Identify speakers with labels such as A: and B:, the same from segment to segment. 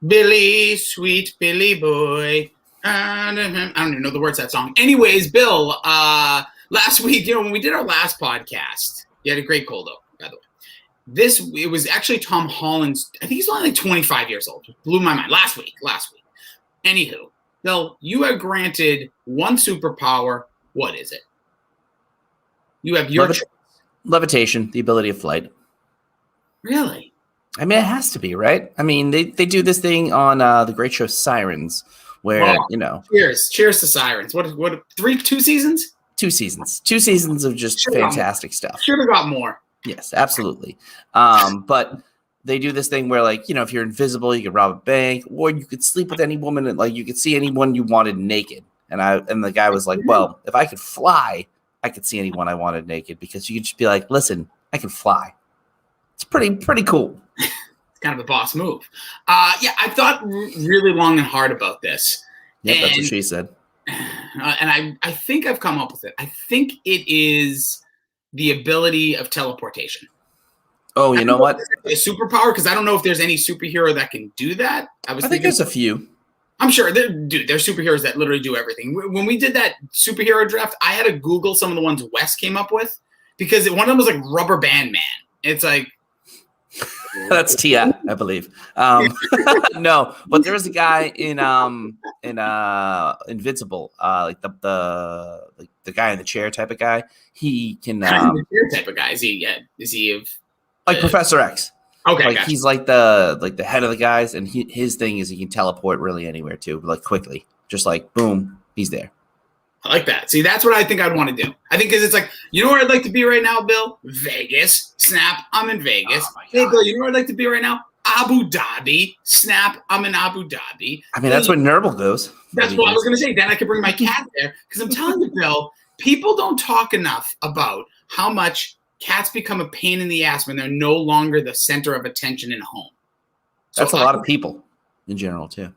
A: Billy, sweet Billy boy. I don't even know the words to that song. Anyways, Bill, last week, when we did our last podcast, you had a great cold open, by the way. It was actually Tom Holland's, I think he's only like 25 years old. Blew my mind. Last week. Anywho, Bill, you are granted one superpower. What is it? You have your
B: levitation, the ability of flight.
A: Really?
B: I mean, it has to be, right? I mean, they do this thing on the great show Sirens, where
A: Cheers to Sirens. What? 2 seasons?
B: 2 seasons. 2 seasons of just fantastic stuff.
A: Should have got more.
B: Yes, absolutely. But they do this thing where, like, if you're invisible, you could rob a bank, or you could sleep with any woman, and like you could see anyone you wanted naked. And the guy was like, well, if I could fly, I could see anyone I wanted naked, because you could just be like, listen, I can fly. It's pretty cool.
A: It's kind of a boss move. I thought really long and hard about this.
B: Yep, that's what she said.
A: And I think I've come up with it. I think it is the ability of teleportation.
B: Oh, you know what?
A: A superpower, because I don't know if there's any superhero that can do that.
B: I think there's a few.
A: I'm sure. There's superheroes that literally do everything. When we did that superhero draft, I had to Google some of the ones Wes came up with, because one of them was like Rubber Band Man. It's like...
B: That's Tia, I believe. No, but there was a guy in Invincible, like the guy in the chair type of guy. He can
A: the chair type of guy. Is he of
B: like Professor X?
A: Okay,
B: like
A: gotcha.
B: He's like the head of the guys, and his thing is he can teleport really anywhere too, like quickly, just like boom, he's there.
A: I like that. See, that's what I think I'd want to do. I think because it's like, where I'd like to be right now, Bill? Vegas. Snap, I'm in Vegas.
B: Oh
A: hey, Bill, where I'd like to be right now? Abu Dhabi. Snap, I'm in Abu Dhabi.
B: I mean, that's where Nurble goes.
A: That's what I was going to say. Then I could bring my cat there. Because I'm telling you, Bill, people don't talk enough about how much cats become a pain in the ass when they're no longer the center of attention in a home.
B: That's a lot of people in general, too.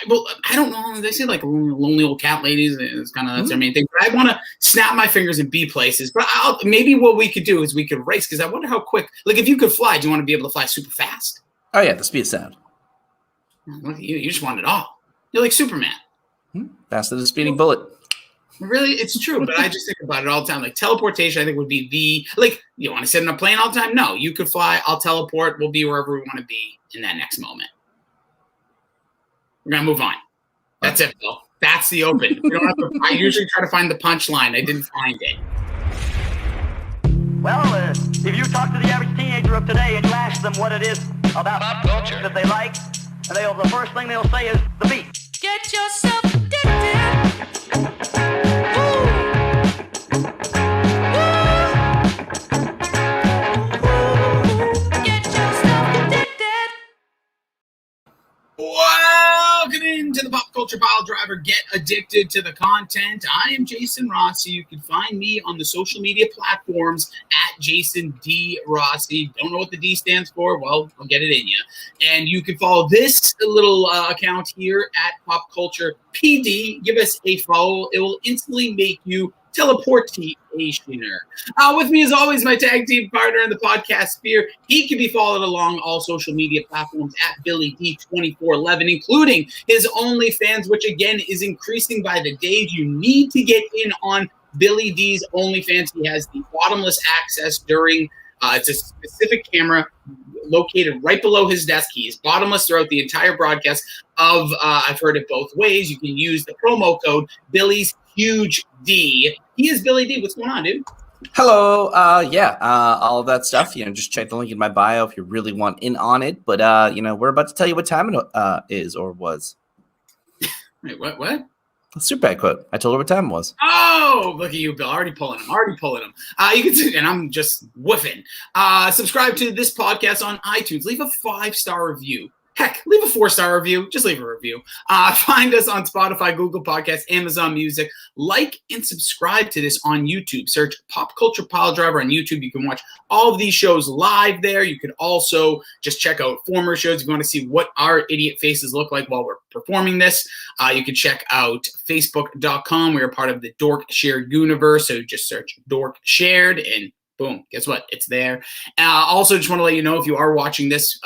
A: I don't know. They say like lonely old cat ladies. It's kind of that's their main thing. But I want to snap my fingers and be places. But maybe what we could do is we could race, because I wonder how quick. Like if you could fly, do you want to be able to fly super fast?
B: Oh yeah, the speed of sound.
A: You just want it all. You're like Superman.
B: Faster than a speeding bullet.
A: Really, it's true. But I just think about it all the time. Like teleportation, I think would be you want to sit in a plane all the time? No, you could fly. I'll teleport. We'll be wherever we want to be in that next moment. We're going to move on. That's it, Bill. That's the open. We don't have to, I usually try to find the punchline. I didn't find it.
C: Well, if you talk to the average teenager of today and you ask them what it is about pop culture that they like, and the first thing they'll say is the beat.
D: Get yourself addicted.
A: Welcome into the Pop Culture Pile Driver. Get addicted to the content. I am Jason Rossi. You can find me on the social media platforms at Jason D. Rossi. Don't know what the D stands for? Well, I'll get it in you. And you can follow this little account here at Pop Culture PD. Give us a follow. It will instantly make you teleportationer. With me, as always, my tag team partner in the podcast sphere. He can be followed along all social media platforms at BillyD2411, including his OnlyFans, which again is increasing by the day. You need to get in on Billy D's OnlyFans. He has the bottomless access during. It's a specific camera located right below his desk. He is bottomless throughout the entire broadcast of. I've heard it both ways. You can use the promo code Billy's Huge D. He is Billy D. What's going on, dude?
B: Hello. All of that stuff. Just check the link in my bio if you really want in on it. But we're about to tell you what time it is or was.
A: Wait, what?
B: A Superbad quote. I told her what time it was.
A: Oh, look at you, Bill. Already pulling him. You can see, and I'm just woofing. Subscribe to this podcast on iTunes. Leave a 5-star review. Heck, leave a 4-star review. Just leave a review. Find us on Spotify, Google Podcasts, Amazon Music. Like and subscribe to this on YouTube. Search Pop Culture Pile Driver on YouTube. You can watch all of these shows live there. You could also just check out former shows if you want to see what our idiot faces look like while we're performing this. You can check out Facebook.com. We are part of the Dork Shared universe. So just search Dork Shared and Boom. Guess what? It's there. Also, just want to let you know, if you are watching this,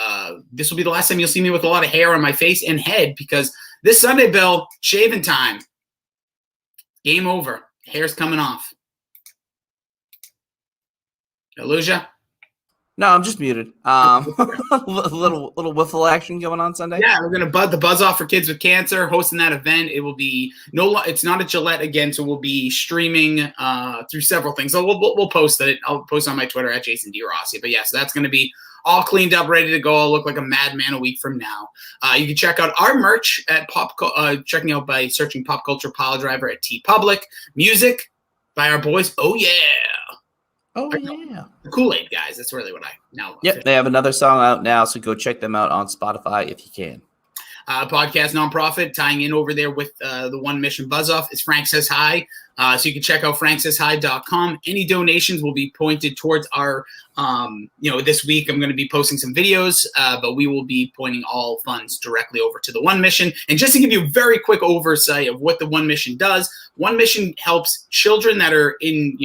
A: this will be the last time you'll see me with a lot of hair on my face and head, because this Sunday, Bill, shaving time. Game over. Hair's coming off. Did I lose ya?
B: No, I'm just muted. Little wiffle action going on Sunday.
A: Yeah, we're gonna the buzz off for kids with cancer, hosting that event. It will be it's not at Gillette again, so we'll be streaming through several things. So we'll post it. I'll post on my Twitter at Jason D. Rossi. But yeah, so that's gonna be all cleaned up, ready to go. I'll look like a madman a week from now. You can check out our merch at checking out by searching Pop Culture Pile Driver at TeePublic. Music by our boys. Oh yeah.
B: Oh yeah,
A: the Kool-Aid guys. That's really what I now love.
B: Yep, they have another song out now, so go check them out on Spotify if you can.
A: Podcast nonprofit tying in over there with the One Mission Buzz Off is Frank Says Hi. So you can check out franksayshi.com. Any donations will be pointed towards our, this week I'm going to be posting some videos, but we will be pointing all funds directly over to the One Mission. And just to give you a very quick oversight of what the One Mission does, One Mission helps children that are in,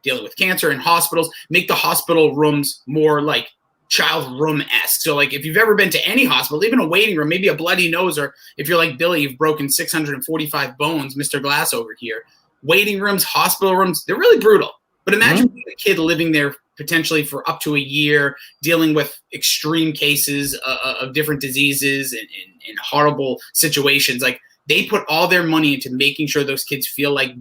A: dealing with cancer in hospitals, make the hospital rooms more like child room-esque. So like if you've ever been to any hospital, even a waiting room, maybe a bloody nose, or if you're like Billy, you've broken 645 bones, Mr. Glass over here, waiting rooms, hospital rooms, they're really brutal. But imagine being a kid living there potentially for up to a year, dealing with extreme cases of different diseases and horrible situations. Like they put all their money into making sure those kids feel like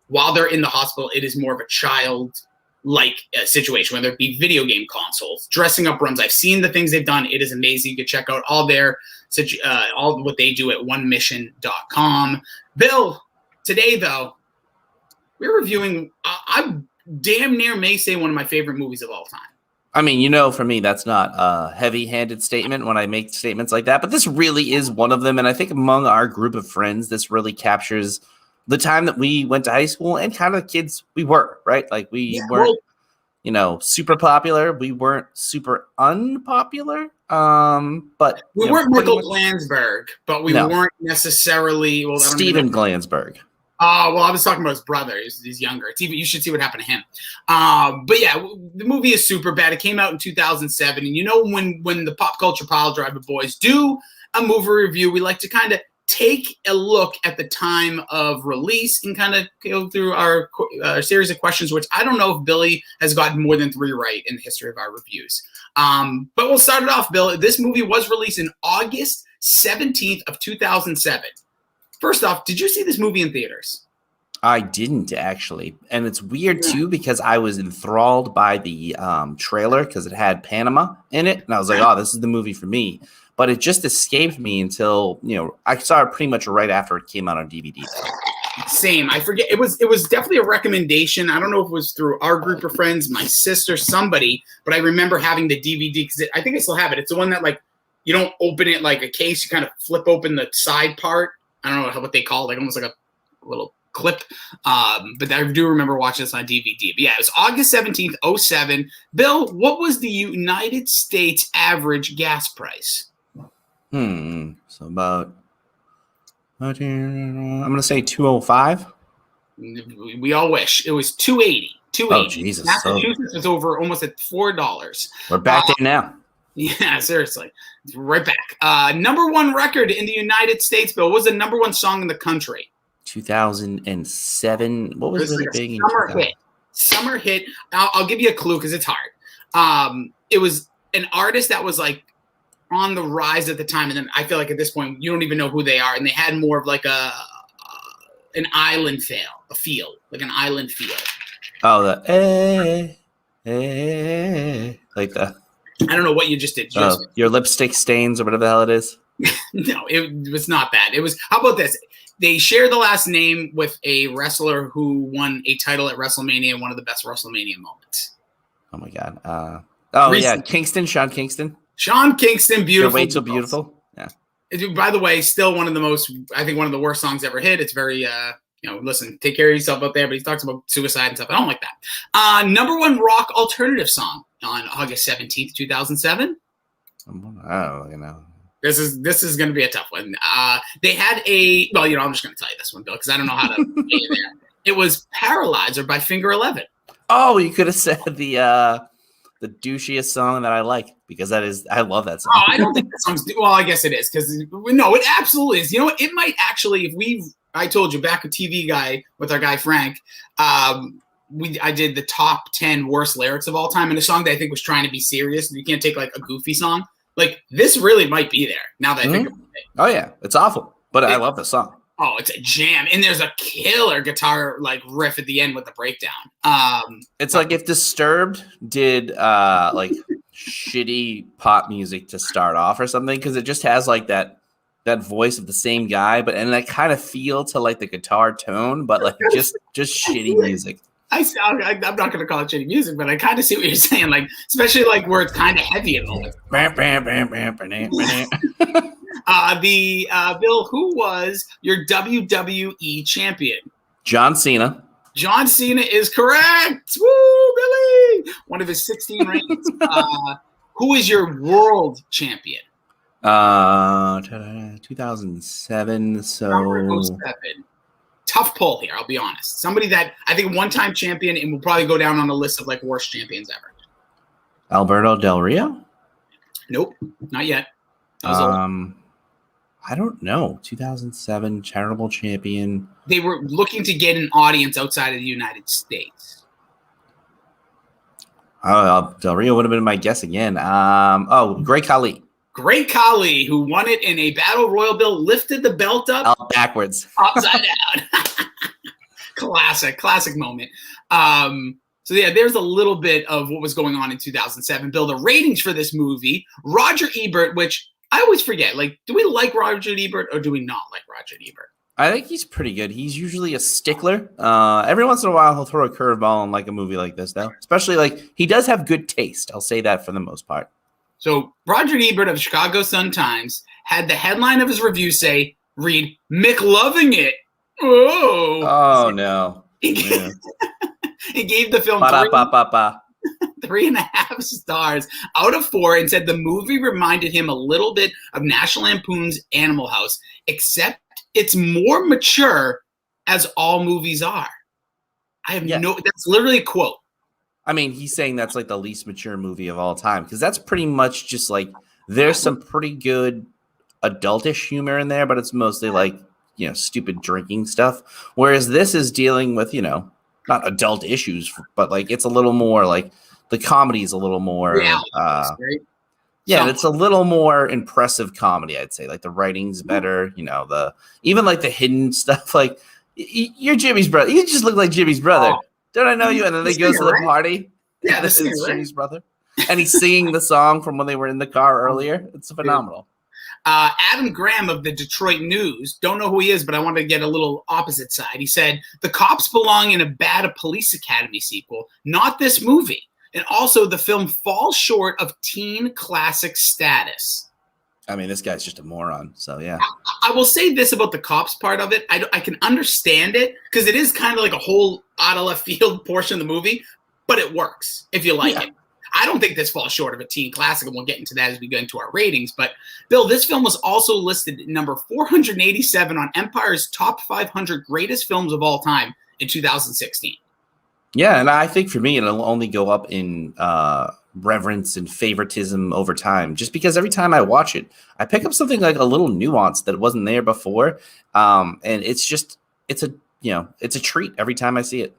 A: while they're in the hospital, it is more of a child-like situation, whether it be video game consoles, dressing up rooms. I've seen the things they've done. It is amazing. You can check out all what they do at onemission.com. Bill, today, though, we're reviewing, I damn near may say one of my favorite movies of all time.
B: I mean, for me, that's not a heavy-handed statement when I make statements like that, but this really is one of them. And I think among our group of friends, this really captures the time that we went to high school and kind of the kids we were, right? Like we weren't, super popular. We weren't super unpopular. But
A: we weren't Michael Glansberg, but we weren't necessarily
B: Steven Glansberg.
A: Well, I was talking about his brother. He's younger. You should see what happened to him. But yeah, the movie is Superbad. It came out in 2007. And when the Pop Culture Pile Driver boys do a movie review, we like to kind of take a look at the time of release and kind of go through our series of questions, which I don't know if Billy has gotten more than 3 right in the history of our reviews. But we'll start it off, Bill. This movie was released in August 17th of 2007. First off, did you see this movie in theaters?
B: I didn't, actually. And it's weird, too, because I was enthralled by the trailer because it had Panama in it. And I was like, oh, this is the movie for me. But it just escaped me until, I saw it pretty much right after it came out on DVD.
A: Same. I forget. It was definitely a recommendation. I don't know if it was through our group of friends, my sister, somebody, but I remember having the DVD because I think I still have it. It's the one that, like, you don't open it like a case. You kind of flip open the side part. I don't know what they call it, like almost like a little clip. But I do remember watching this on DVD. But yeah, it was August 17th, 2007. Bill, what was the United States average gas price?
B: So about, I'm going to say 205.
A: We all wish. It was 280.
B: Oh, Jesus.
A: Massachusetts was over almost at $4.
B: We're back there now.
A: Yeah, seriously. Right back. Number 1 record in the United States, Bill. What was the number 1 song in the country?
B: 2007. What was really big in
A: summer hit? Summer hit. I'll give you a clue because it's hard. It was an artist that was like on the rise at the time, and then I feel like at this point you don't even know who they are, and they had more of like an island feel, like an island feel.
B: Oh, like the.
A: I don't know what you just did.
B: Your lipstick stains or whatever the hell it is.
A: No, it was not that. It was. How about this? They share the last name with a wrestler who won a title at WrestleMania, one of the best WrestleMania moments.
B: Oh my God. Kingston, Sean Kingston.
A: Sean Kingston, beautiful.
B: Wait So Beautiful. Yeah.
A: By the way, still one of the worst songs ever hit. It's very, listen, take care of yourself out there. But he talks about suicide and stuff. I don't like that. Number 1 rock alternative song on August 17th, 2007. This is going to be a tough one. They had I'm just going to tell you this one, Bill, because I don't know how to say it there. It was Paralyzer by Finger 11.
B: Oh, you could have said the douchiest song that I like, because I love that song.
A: Oh, I don't think that song's. Well, I guess it is, because no, it absolutely is. You know what? It might actually, I told you back with TV Guy with our guy Frank. I did the top 10 worst lyrics of all time, and a song that I think was trying to be serious. You can't take like a goofy song. Like this really might be there now that I think about it.
B: Oh yeah, it's awful, but I love the song.
A: Oh, it's a jam, and there's a killer guitar like riff at the end with the breakdown.
B: It's like if Disturbed did like shitty pop music to start off or something, because it just has like that voice of the same guy, and that kind of feel to like the guitar tone, but like just shitty music.
A: I'm not going to call it shitty music, but I kind of see what you're saying, like especially like where it's kind of heavy at moments. Bill, who was your WWE champion?
B: John Cena.
A: John Cena is correct. Woo, Billy! One of his 16 reigns. Who is your world champion?
B: 2007. So
A: 07. Tough pull here, I'll be honest. Somebody that I think one-time champion and will probably go down on the list of like worst champions ever.
B: Alberto Del Rio?
A: Nope, not yet. That was old.
B: I don't know. 2007 charitable champion.
A: They were looking to get an audience outside of the United States.
B: Del Rio would have been my guess again. Great Khali.
A: Great Khali, who won it in a battle royal. Bill lifted the belt up
B: backwards,
A: upside down. Classic moment. So yeah, there's a little bit of what was going on in 2007. Bill, the ratings for this movie, Roger Ebert, which I always forget. Like, do we like Roger Ebert or do we not like Roger Ebert?
B: I think he's pretty good. He's usually a stickler. Every once in a while, he'll throw a curveball in like a movie like this, though. Especially like he does have good taste. I'll say that for the most part. So
A: Roger Ebert of the Chicago Sun-Times had the headline of his review read, "McLoving it."
B: Oh no.
A: He gave the film 3.5 stars out of 4 and said the movie reminded him a little bit of National Lampoon's Animal House, except it's more mature, as all movies are. That's literally a quote.
B: I mean, he's saying that's like the least mature movie of all time, because that's pretty much just like there's some pretty good adultish humor in there, but it's mostly like, stupid drinking stuff. Whereas this is dealing with, not adult issues, but like it's a little more like the comedy is a little more. It's a little more impressive comedy, I'd say. Like the writing's better, even like the hidden stuff. Like you're Jimmy's brother. You just look like Jimmy's brother. Oh. Don't I know you? And then they goes to the party.
A: Yeah, this is
B: Jimmy's brother. And he's singing the song from when they were in the car earlier. It's phenomenal.
A: Adam Graham of the Detroit News, don't know who he is, but I wanted to get a little opposite side. He said, the cops belong in a Bad Police Academy sequel, not this movie. And also the film falls short of teen classic status.
B: I mean, this guy's just a moron, so yeah.
A: I will say this about the cops part of it. I can understand it, because it is kind of like a whole out of left field portion of the movie, but it works if you like it. I don't think this falls short of a teen classic, and we'll get into that as we go into our ratings. But, Bill, this film was also listed at number 487 on Empire's top 500 greatest films of all time in 2016.
B: Yeah, and I think for me, it'll only go up in reverence and favoritism over time, just because every time I watch it, I pick up something like a little nuance that wasn't there before. And it's a treat every time I see it.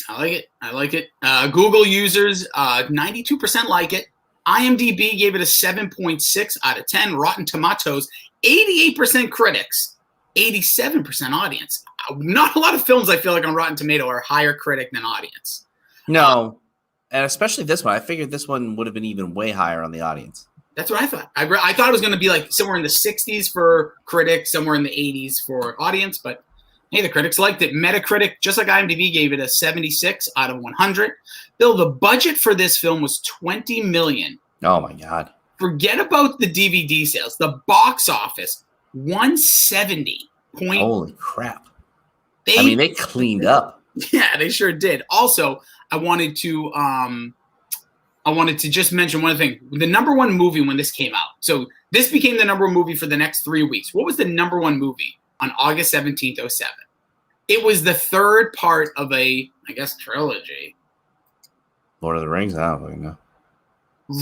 A: I like it. Google users, 92% like it. IMDb gave it a 7.6 out of 10. Rotten Tomatoes, 88% critics, 87% audience. Not a lot of films I feel like on Rotten Tomato are higher critic than audience.
B: No, and especially this one. I figured this one would have been even way higher on the audience.
A: That's what I thought. I thought it was going to be like somewhere in the 60s for critics, somewhere in the 80s for audience, but hey, the critics liked it. Metacritic, just like IMDb, gave it a 76 out of 100. Bill, the budget for this film was $20 million.
B: Oh, my God.
A: Forget about the DVD sales. The box office, 170.
B: Holy crap. They cleaned up.
A: Yeah, they sure did. Also, I wanted to just mention one thing. The number one movie when this came out. So this became the number one movie for the next 3 weeks. What was the number one movie on August 17th, 2007? It was the third part of a, I guess, trilogy.
B: Lord of the Rings. I don't fucking know.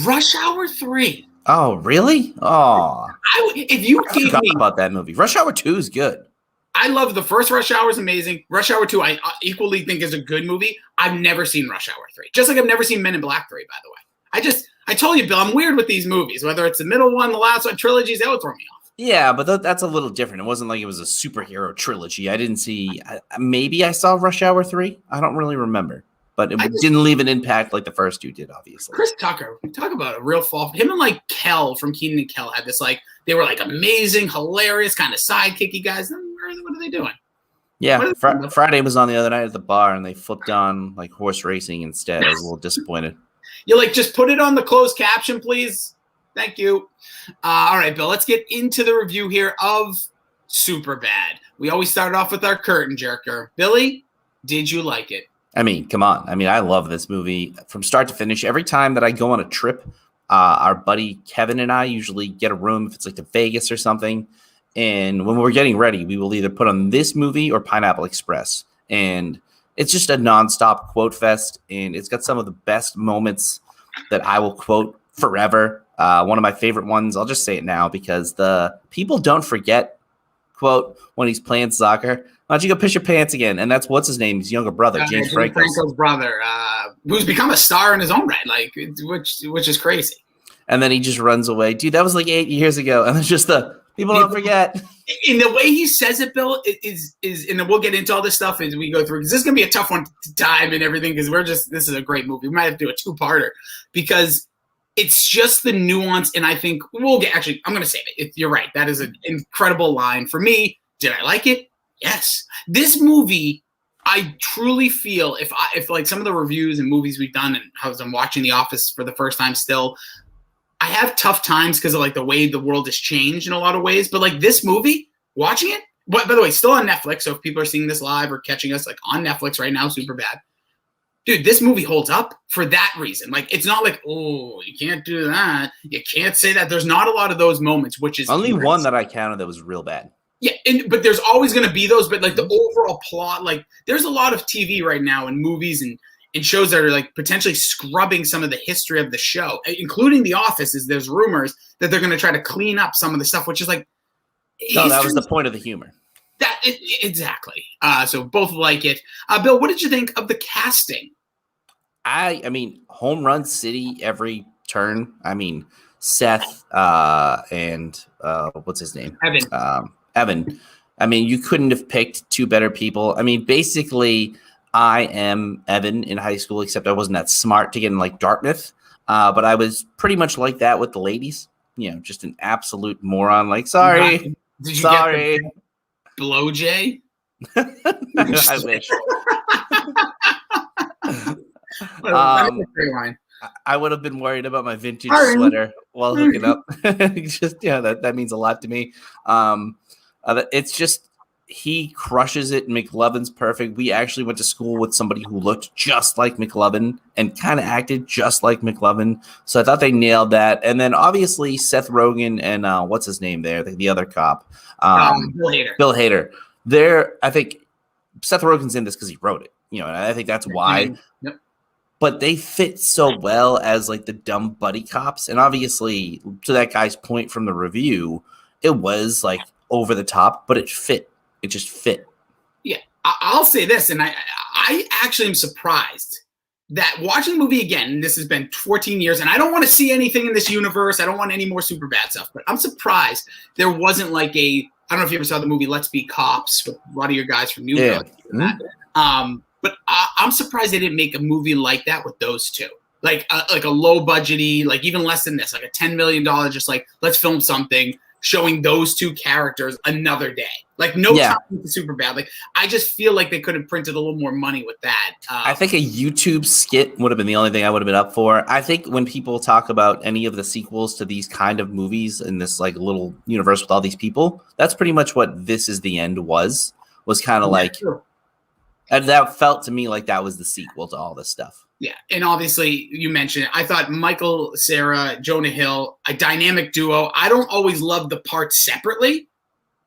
A: Rush Hour 3.
B: Oh, really? Oh,
A: If you
B: I
A: gave
B: forgot
A: me,
B: about that movie. Rush Hour 2 is good.
A: I love the first Rush Hour is amazing. Rush Hour 2, I equally think is a good movie. I've never seen Rush Hour 3. Just like I've never seen Men in Black 3, by the way. I told you, Bill, I'm weird with these movies. Whether it's the middle one, the last one, trilogies, that would throw me off.
B: Yeah, but that's a little different. It wasn't like it was a superhero trilogy. I didn't see. Maybe I saw Rush Hour 3. I don't really remember, but it didn't leave an impact like the first two did. Obviously,
A: Chris Tucker, talk about a real fall. Him and like Kel from Keenan and Kel had this like they were like amazing, hilarious, kind of sidekicky guys. What are they doing?
B: Yeah, Friday was on the other night at the bar, and they flipped on like horse racing instead. I was a little disappointed.
A: You're like, just put it on the closed caption, please. Thank you. All right, Bill, let's get into the review here of Superbad. We always start off with our curtain jerker. Billy, did you like it?
B: I mean, come on. I mean, I love this movie from start to finish. Every time that I go on a trip, our buddy Kevin and I usually get a room if it's like to Vegas or something. And when we're getting ready, we will either put on this movie or Pineapple Express. And it's just a nonstop quote fest. And it's got some of the best moments that I will quote forever. One of my favorite ones, I'll just say it now because the people don't forget quote when he's playing soccer. Why don't you go piss your pants again? And that's what's his name? His younger brother, James
A: Franco's brother, who's become a star in his own right, like which is crazy.
B: And then he just runs away. Dude, that was like 8 years ago. And it's just the people don't forget.
A: In the way he says it, Bill, is and then we'll get into all this stuff as we go through because this is gonna be a tough one to time and everything because this is a great movie. We might have to do a two-parter because it's just the nuance, and I think we'll get. Actually, I'm going to save it. You're right. That is an incredible line for me. Did I like it? Yes. This movie, I truly feel if like some of the reviews and movies we've done, and as I'm watching The Office for the first time, still, I have tough times because of like the way the world has changed in a lot of ways. But like this movie, watching it, by the way, still on Netflix. So if people are seeing this live or catching us like on Netflix right now, Superbad. Dude, this movie holds up for that reason. Like, it's not like, oh, you can't do that. You can't say that. There's not a lot of those moments, which is
B: only one that I counted that was real bad.
A: Yeah, but there's always going to be those. But like the overall plot, like there's a lot of TV right now and movies and shows that are like potentially scrubbing some of the history of the show, including The Office. There's rumors that they're going to try to clean up some of the stuff, which is like,
B: no, that was the point of the humor.
A: Exactly. So both like it. Bill, what did you think of the casting?
B: I mean, home run city every turn. I mean, Seth and what's his name? Evan. I mean, you couldn't have picked two better people. I mean, basically, I am Evan in high school, except I wasn't that smart to get in like Dartmouth. But I was pretty much like that with the ladies. You know, just an absolute moron. Like, sorry.
A: Did you
B: sorry.
A: Get the blow Jay?
B: I wish. I would have been worried about my vintage sweater while hooking up. That means a lot to me. It's just he crushes it. McLovin's perfect. We actually went to school with somebody who looked just like McLovin and kind of acted just like McLovin. So I thought they nailed that. And then obviously Seth Rogen and what's his name there, the other cop, Bill Hader. I think Seth Rogen's in this because he wrote it. You know, and I think that's why.
A: Yep.
B: But they fit so well as like the dumb buddy cops. And obviously, to that guy's point from the review, it was like over the top, but it fit. It just fit.
A: Yeah, I'll say this, and I actually am surprised that watching the movie again, this has been 14 years, and I don't want to see anything in this universe. I don't want any more Superbad stuff, but I'm surprised there wasn't like I don't know if you ever saw the movie Let's Be Cops with a lot of your guys from New York.
B: Yeah.
A: But I'm surprised they didn't make a movie like that with those two. Like a low budgety, like even less than this, like a $10 million, just like, let's film something showing those two characters another day. Like time with Superbad. Like I just feel like they could have printed a little more money with that.
B: I think a YouTube skit would have been the only thing I would have been up for. I think when people talk about any of the sequels to these kind of movies in this like little universe with all these people, that's pretty much what This Is the End was kind of like. Sure. And that felt to me like that was the sequel to all this stuff.
A: Yeah, and obviously you mentioned it. I thought Michael Cera, Jonah Hill, a dynamic duo. I don't always love the parts separately,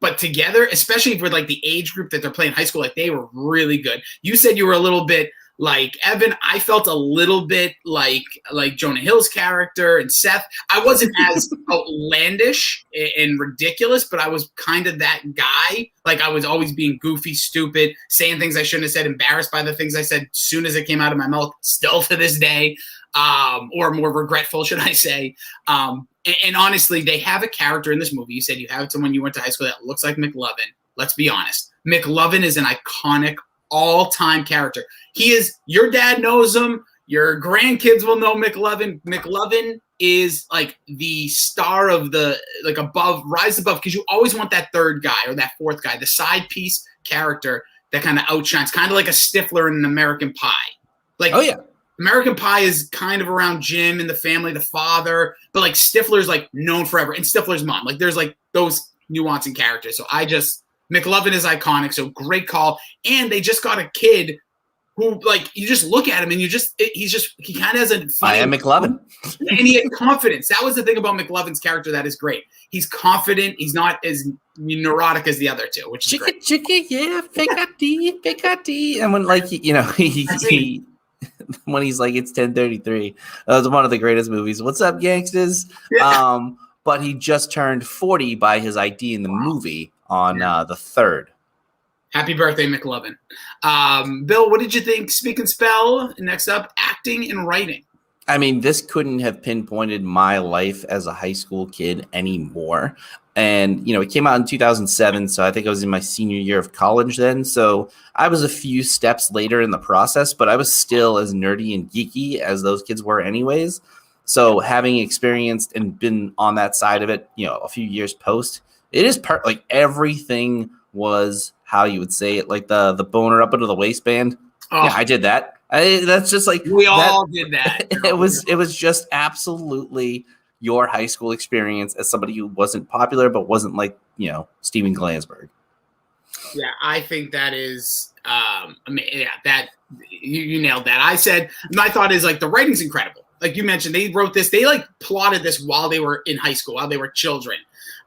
A: but together, especially for like the age group that they're playing high school, like they were really good. You said you were a little bit Like Evan, I felt a little bit like Jonah Hill's character, and Seth. I wasn't as outlandish and ridiculous, but I was kind of that guy. Like I was always being goofy, stupid, saying things I shouldn't have said, embarrassed by the things I said as soon as it came out of my mouth, still to this day, or more regretful, should I say. And honestly, they have a character in this movie. You said you have someone you went to high school that looks like McLovin. Let's be honest. McLovin is an iconic all-time character. He is, your dad knows him. Your grandkids will know McLovin. McLovin is like the star of the, like above, rise above, because you always want that third guy or that fourth guy, the side piece character that kind of outshines, kind of like a Stifler in an American Pie. Like, oh yeah, American Pie is kind of around Jim and the family, the father, but like Stifler's like known forever, and Stifler's mom. Like there's like those nuancing characters. So McLovin is iconic. So great call. And they just got a kid who, like, you just look at him and he kind of has a funny.
B: I am McLovin.
A: And he had confidence. That was the thing about McLovin's character that is great. He's confident. He's not as neurotic as the other two, which is great.
B: Chicka, yeah, pick. And when, like, he when he's like, it's 10:33. That was one of the greatest movies. What's up, gangsters? Yeah. But he just turned 40 by his ID in the movie on the 3rd.
A: Happy birthday, McLovin. Bill, what did you think? Speak and spell. Next up, acting and writing.
B: I mean, this couldn't have pinpointed my life as a high school kid anymore. And, it came out in 2007, so I think I was in my senior year of college then. So I was a few steps later in the process, but I was still as nerdy and geeky as those kids were anyways. So having experienced and been on that side of it, a few years post, it is like everything was how you would say it, like the boner up into the waistband. Oh. Yeah, I did that. That's just like
A: we all did that.
B: It was just absolutely your high school experience as somebody who wasn't popular but wasn't like Steven Glansberg.
A: Yeah, I think that is that you nailed that. I said my thought is like the writing's incredible. Like you mentioned, they wrote this, they like plotted this while they were in high school, while they were children.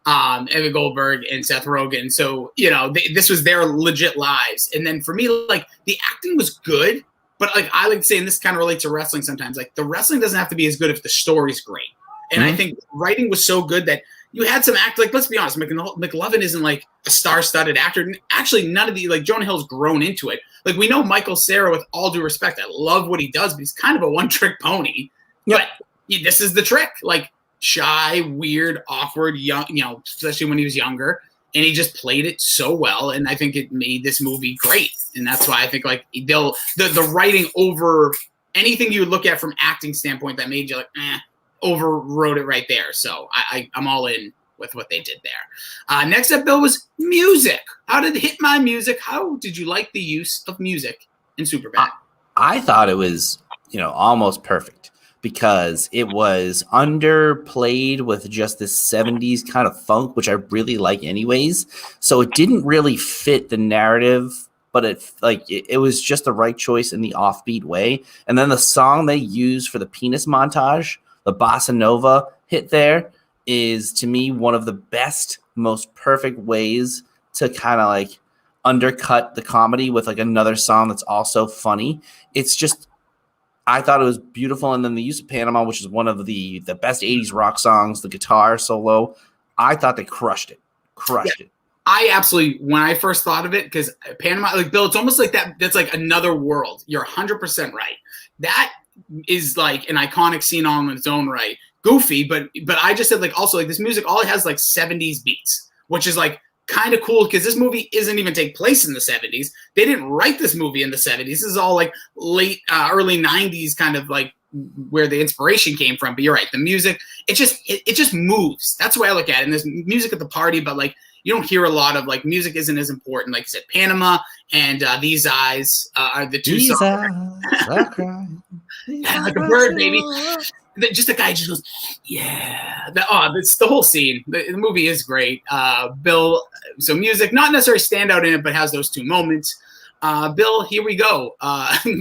A: Evan Goldberg and Seth Rogen. So, this was their legit lives. And then for me, like the acting was good, but like I like to say, and this kind of relates to wrestling sometimes, like the wrestling doesn't have to be as good if the story's great. And I think writing was so good that you had some like, let's be honest, McLovin isn't like a star-studded actor. Actually, none of the, like Jonah Hill's grown into it. Like we know Michael Cera, with all due respect, I love what he does, but he's kind of a one-trick pony. Yep. But this is the trick. Like, shy, weird, awkward, young, especially when he was younger, and he just played it so well. And I think it made this movie great. And that's why I think like the writing over anything you would look at from acting standpoint that made you like, overrode it right there. So I'm all in with what they did there. Next up, Bill, was music. How did Hit My Music? How did you like the use of music in Superbad?
B: I thought it was, almost perfect, because it was underplayed with just this 70s kind of funk, which I really like anyways. So it didn't really fit the narrative, but it was just the right choice in the offbeat way. And then the song they used for the penis montage, the bossa nova hit there, is to me one of the best, most perfect ways to kind of like undercut the comedy with like another song that's also funny. It's just, I thought it was beautiful. And then the use of Panama, which is one of the best 80s rock songs, the guitar solo, I thought they crushed it. It.
A: I absolutely, when I first thought of it, because Panama, like Bill, it's almost like that's like another world. You're 100% right. That is like an iconic scene on its own right. Goofy, but I just said like also like this music, all it has like 70s beats, which is like kind of cool because this movie isn't even take place in the 70s. They didn't write this movie in the 70s. This is all like late, early 90s kind of like where the inspiration came from. But you're right. The music, it just moves. That's the way I look at it. And there's music at the party, but like you don't hear a lot of like music isn't as important. Like you said, Panama and These Eyes are the two
B: These
A: songs. Like a bird, baby. Just the guy just goes, yeah. It's the whole scene. The movie is great. Bill, so music, not necessarily stand out in it, but has those two moments. Bill, here we go.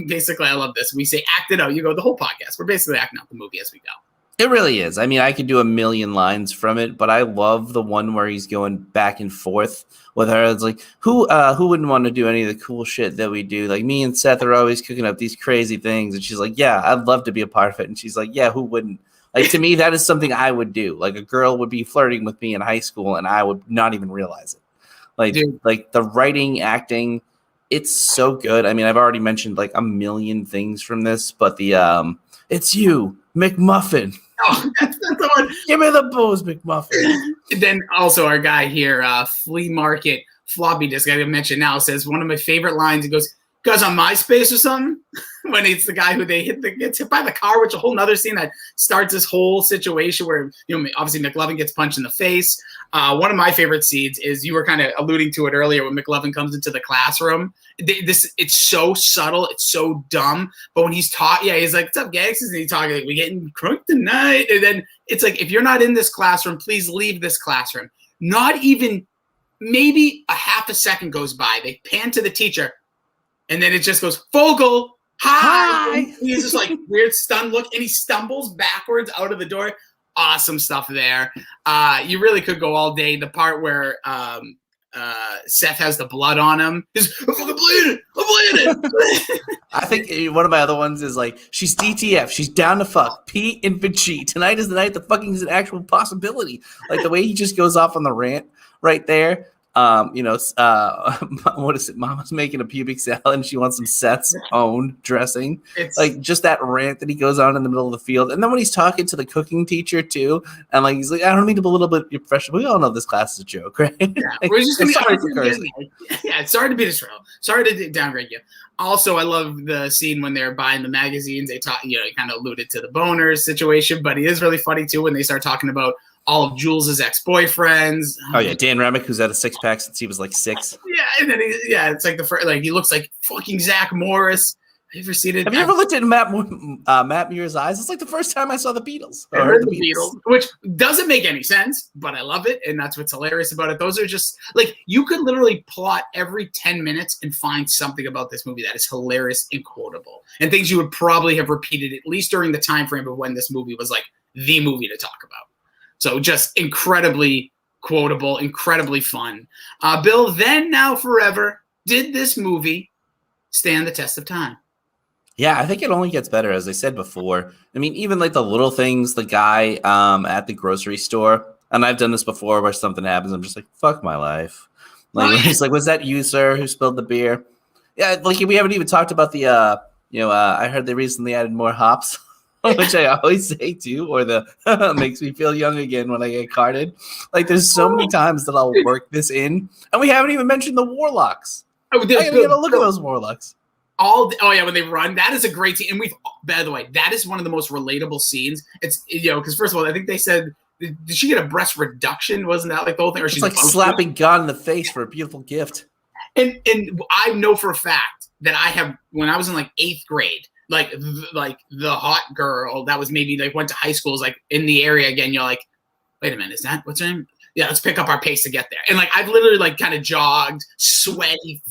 A: Basically, I love this. We say act it out. You go the whole podcast. We're basically acting out the movie as we go.
B: It really is. I mean, I could do a million lines from it, but I love the one where he's going back and forth with her. It's like, who wouldn't want to do any of the cool shit that we do? Like, me and Seth are always cooking up these crazy things, and she's like, yeah, I'd love to be a part of it. And she's like, yeah, who wouldn't? Like, to me, that is something I would do. Like, a girl would be flirting with me in high school, and I would not even realize it. Like,
A: Dude.
B: like the writing, acting, it's so good. I mean, I've already mentioned like a million things from this, but the it's you, McMuffin.
A: Oh, that's the one.
B: Give me the booze, McMuffin.
A: Then also our guy here, flea market floppy disk, I mentioned now, says one of my favorite lines. He goes, "Guys on MySpace or something?" When it's the guy who gets hit by the car, which is a whole nother scene that starts this whole situation where, you know, obviously McLovin gets punched in the face. One of my favorite scenes is, you were kind of alluding to it earlier, when McLovin comes into the classroom. It's so subtle, it's so dumb, but when he's taught, he's like, "What's up, gangsters?" And he's talking like, "We getting crunk tonight." And then it's like, if you're not in this classroom, please leave this classroom. Not even maybe a half a second goes by. They pan to the teacher, and then it just goes, "Fogel, hi." He's just like weird stunned look, and he stumbles backwards out of the door. Awesome stuff there. You really could go all day. The part where Seth has the blood on him. He's, "I'm fucking bleeding. I'm bleeding."
B: I think one of my other ones is like, she's DTF. She's down to fuck. P infant G. Tonight is the night the fucking is an actual possibility. Like the way he just goes off on the rant right there. What is it? Mama's making a pubic salad and she wants some Seth's own dressing. It's like just that rant that he goes on in the middle of the field. And then when he's talking to the cooking teacher too, and like he's like, "I don't mean to belittle, but you're professional. We all know this class is a joke, right?"
A: Yeah, we're just gonna
B: sorry
A: sorry to be disrespectful. Sorry to downgrade you. Also, I love the scene when they're buying the magazines. They talk, you know, he kind of alluded to the boners situation, but it is really funny too when they start talking about all of Jules's ex-boyfriends.
B: Oh yeah, Dan Remick, who's had a six-pack since he was like 6.
A: Yeah, and then it's like the first, like he looks like fucking Zach Morris. Have you ever seen it?
B: Have you ever looked at Matt Muir's eyes? It's like the first time I saw the Beatles.
A: I heard the Beatles, which doesn't make any sense, but I love it, and that's what's hilarious about it. Those are just like, you could literally plot every 10 minutes and find something about this movie that is hilarious and quotable, and things you would probably have repeated at least during the time frame of when this movie was like the movie to talk about. So just incredibly quotable, incredibly fun. Bill, then, now, forever, did this movie stand the test of time?
B: Yeah, I think it only gets better, as I said before. I mean, even like the little things, the guy at the grocery store, and I've done this before where something happens, I'm just like, fuck my life. Like, he's like, "Was that you, sir, who spilled the beer?" Yeah, like we haven't even talked about the, I heard they recently added more hops. Which I always say too, or the makes me feel young again when I get carded. Like there's so many times that I'll work this in, and we haven't even mentioned the Warlocks. I gotta get a look at those Warlocks.
A: When they run, that is a great scene. And by the way, that is one of the most relatable scenes. It's, because first of all, I think they said, did she get a breast reduction? Wasn't that like the whole thing? Or she's
B: like slapping God in the face for a beautiful gift.
A: And I know for a fact that I have, when I was in like 8th grade. Like the hot girl that was maybe like went to high school is like in the area again. You're like, wait a minute, is that what's her name? Yeah, let's pick up our pace to get there. And like I've literally like kind of jogged, sweaty,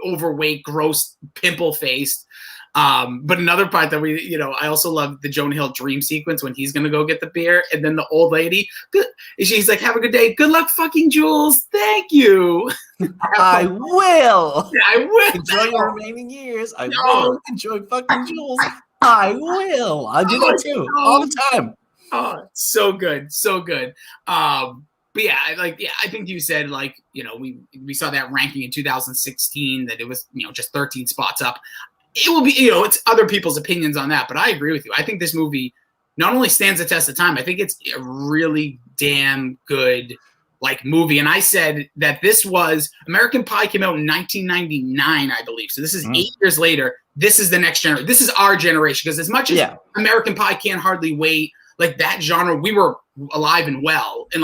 A: overweight, gross, pimple faced. But another part that I also love the Jonah Hill dream sequence when he's gonna go get the beer, and then the old lady, she's like, "Have a good day. Good luck, fucking Jules. Thank you."
B: I will.
A: Yeah, I will.
B: Enjoy your remaining years. I will enjoy fucking Jules. I will. I do that too all the time.
A: Oh, so good, so good. But yeah, I think you said we saw that ranking in 2016 that it was just 13 spots up. It will be it's other people's opinions on that, but I agree with you. I think this movie not only stands the test of time, I think it's a really damn good movie. And I said that this was American Pie came out in 1999, I believe. So this is 8 years later. This is the next generation. This is our generation, because as much as American Pie can't hardly wait, like that genre, we were alive and well in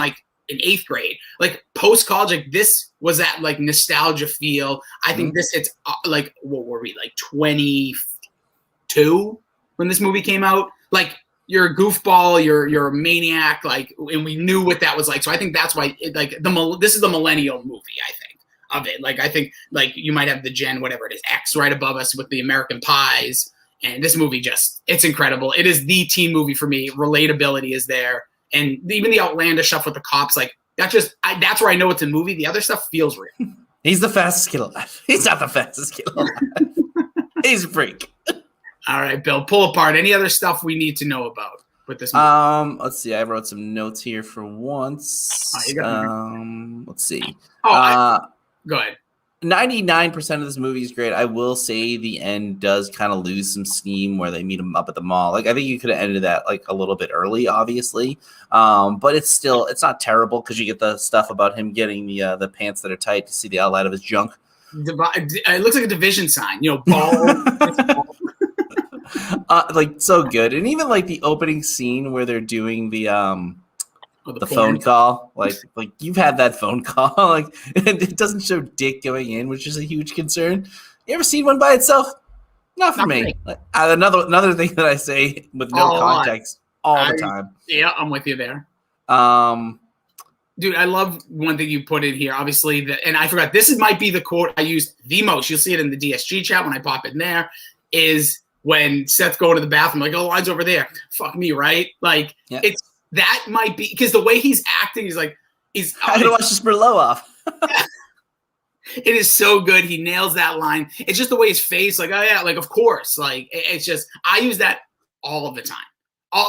A: in 8th grade, post college, this was that nostalgia feel. I think this hits what were we 22 when this movie came out? You're a goofball, you're a maniac, and we knew what that was like. So I think that's why this is the millennial movie, I think, of it. I think you might have the Gen, whatever it is, X right above us with the American Pies. And this movie it's incredible. It is the teen movie for me. Relatability is there. And even the outlandish stuff with the cops, like that's where I know it's a movie. The other stuff feels real.
B: He's the fastest kid alive. He's not the fastest kid alive. He's a freak.
A: All right, Bill, pull apart. Any other stuff we need to know about with this movie?
B: Let's see. I wrote some notes here for once. Let's see.
A: Go ahead.
B: 99% of this movie is great. I will say the end does kind of lose some steam where they meet him up at the mall. Like I think you could have ended that like a little bit early, obviously. But it's not terrible because you get the stuff about him getting the pants that are tight to see the outline of his junk.
A: It looks like a division sign, ball.
B: Like so good. And even like the opening scene where they're doing the phone call, like you've had that phone call, like and it doesn't show dick going in, which is a huge concern. You ever seen one by itself? Not for me. Like, another thing that I say with no context all the time.
A: Yeah, I'm with you there. Dude, I love one thing you put in here. Obviously, and I forgot. Might be the quote I use the most. You'll see it in the DSG chat when I pop in there. Is when Seth's going to the bathroom, like, oh, the line's over there. Fuck me, right? Like that might be because the way he's acting, he's like, I gotta watch this Merlot off. It is so good. He nails that line. It's just the way his face, like, oh yeah, like of course. Like it's just I use that all the time.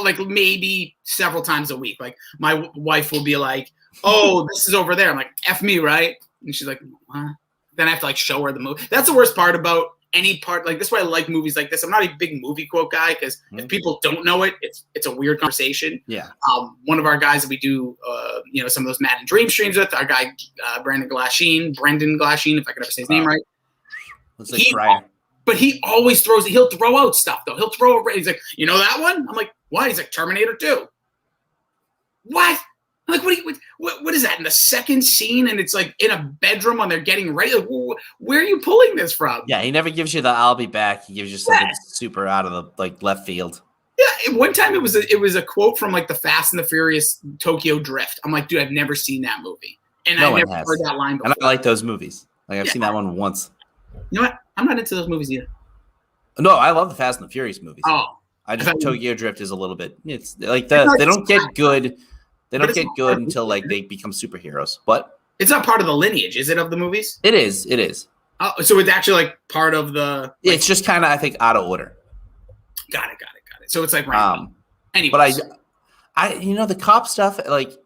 A: Like maybe several times a week. Like my wife will be like, oh, this is over there. I'm like, F me, right? And she's like, what? Then I have to like show her the movie. That's the worst part about any part. Like this is why I like movies like this. I'm not a big movie quote guy because if people don't know it, it's a weird conversation. Yeah. One of our guys that we do, some of those Madden Dream streams with, our guy Brendan Glasheen, if I could ever say his name right.
B: Looks like Brian.
A: But he always throws it. He'll throw out stuff though. He'll throw it. He's like, you know that one? I'm like, what? He's like Terminator 2. What? I'm like, what is that in the second scene? And it's like in a bedroom when they're getting ready. Like, where are you pulling this from?
B: Yeah, he never gives you the "I'll be back." He gives you something super out of the like left field.
A: Yeah, one time it was a quote from like the Fast and the Furious Tokyo Drift. I'm like, dude, I've never seen that movie, and I never heard that line before.
B: And I like those movies. Like I've seen that one once.
A: You know what? I'm not into those movies either.
B: No, I love the Fast and the Furious movies.
A: Oh,
B: I just Tokyo Drift is a little bit. It's like they don't get good. They don't get good until like they become superheroes. But
A: it's not part of the lineage, is it, of the movies?
B: It is. It is.
A: Oh, so it's actually like part of the. Like,
B: it's just kind of I think out of order.
A: Got it. So it's like random. Anyways.
B: But I the cop stuff, like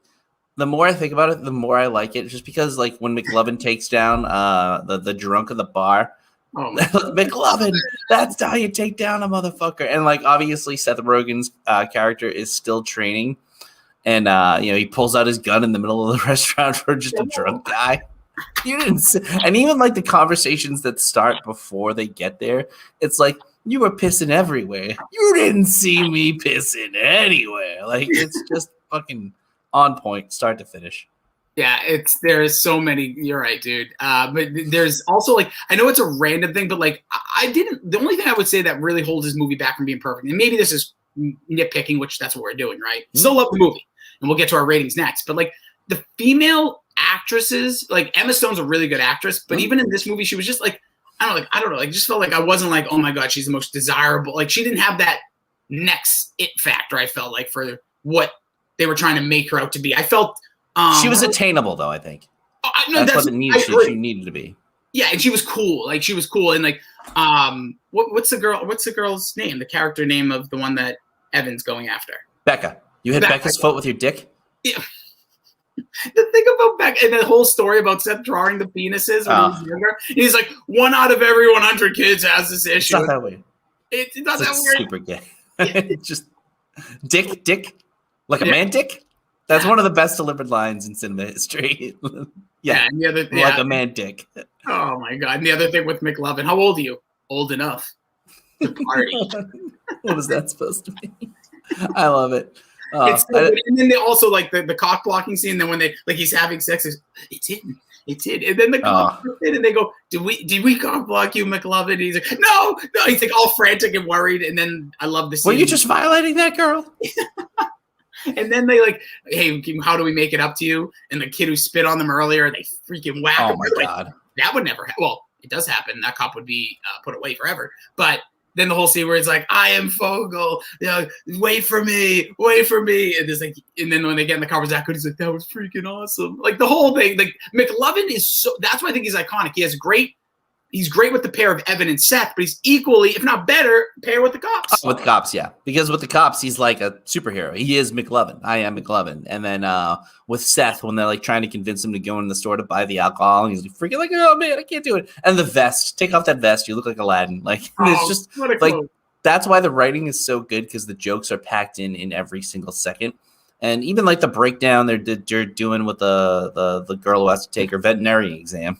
B: the more I think about it, the more I like it. Just because like when McLovin takes down the drunk in the bar. Oh, McLovin, that's how you take down a motherfucker. And like obviously Seth Rogen's character is still training. And he pulls out his gun in the middle of the restaurant for just a drunk guy. You didn't see, and even like the conversations that start before they get there, it's like you were pissing everywhere. You didn't see me pissing anywhere. Like it's just fucking on point, start to finish.
A: Yeah, there's so many. You're right, dude. But there's also like I know it's a random thing, but like the only thing I would say that really holds this movie back from being perfect, and maybe this is nitpicking, which that's what we're doing, right? Still love the movie. And we'll get to our ratings next. But like the female actresses, like Emma Stone's a really good actress, but even in this movie, she was just like, I don't know, like just felt like I wasn't like, oh my God, she's the most desirable. Like she didn't have that next it factor, I felt like, for what they were trying to make her out to be. I felt
B: she was attainable though, I think. That's what she needed to be.
A: Yeah, and she was cool. Like she was cool. And like what's the girl's name? The character name of the one that Evan's going after?
B: Becca. You hit Becca's foot with your dick?
A: Yeah. The thing about Becca and the whole story about Seth drawing the penises when he was younger, he's like, 1 out of every 100 kids has this issue.
B: It's not that weird.
A: It's not that weird.
B: Super gay. It's just dick, like a man dick? That's one of the best delivered lines in cinema history. Yeah.
A: And the other thing,
B: like a man dick.
A: Oh my God. And the other thing with McLovin, how old are you? Old enough to party.
B: What was that supposed to be? I love it.
A: It's so good. And then they also like the cock blocking scene. Then when they like he's having sex, it's hidden. And then the cock in and they go, did we cock block you, McLovin? And he's like, no. He's like all frantic and worried. And then I love the scene.
B: Were you just violating that girl?
A: And then they like, hey, how do we make it up to you? And the kid who spit on them earlier, they freaking whack him.
B: Oh my God.
A: That would never happen. Well, it does happen. That cop would be put away forever. But then the whole scene where it's like, I am Fogel, wait for me. And there's like, and then when they get in the car with Zach Coody's like, that was freaking awesome. Like the whole thing, like McLovin is so, that's why I think he's iconic. He's great with the pair of Evan and Seth, but he's equally, if not better, pair with the cops.
B: With the cops, yeah. Because with the cops, he's like a superhero. He is McLovin. I am McLovin. And then with Seth, when they're like trying to convince him to go in the store to buy the alcohol, and he's like, freaking like, oh man, I can't do it. And the vest, take off that vest, you look like Aladdin. Like it's just like that's why the writing is so good, because the jokes are packed in every single second. And even like the breakdown they're doing with the girl who has to take her veterinary exam,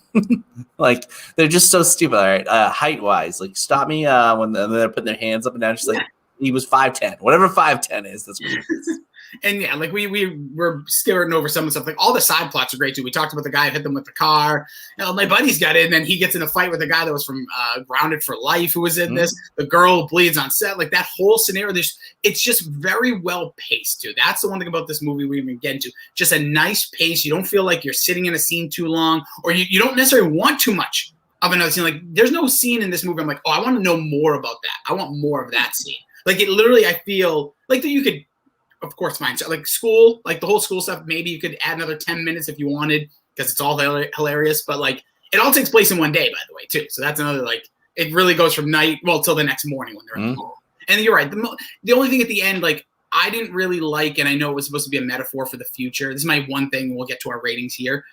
B: like they're just so stupid. All right, height wise, like stop me when they're putting their hands up and down. She's like, he was 5'10", whatever 5'10" is. That's what it is.
A: And yeah, like we were skirting over some of the stuff. Like all the side plots are great too. We talked about the guy who hit them with the car. My buddy's got it, and then he gets in a fight with a guy that was from Grounded for Life, who was in this. The girl bleeds on set. Like that whole scenario, it's just very well paced too. That's the one thing about this movie we even get into. Just a nice pace. You don't feel like you're sitting in a scene too long, or you don't necessarily want too much of another scene. Like there's no scene in this movie I'm like, oh, I want to know more about that. I want more of that scene. Like it literally, I feel like that you could, of course, fine. So like school, like the whole school stuff, maybe you could add another 10 minutes if you wanted, because it's all hilarious. But like it all takes place in one day, by the way, too. So that's another, like, it really goes from night, till the next morning when they're at home. And you're right. The only thing at the end, like, I didn't really like, and I know it was supposed to be a metaphor for the future. This is my one thing. We'll get to our ratings here.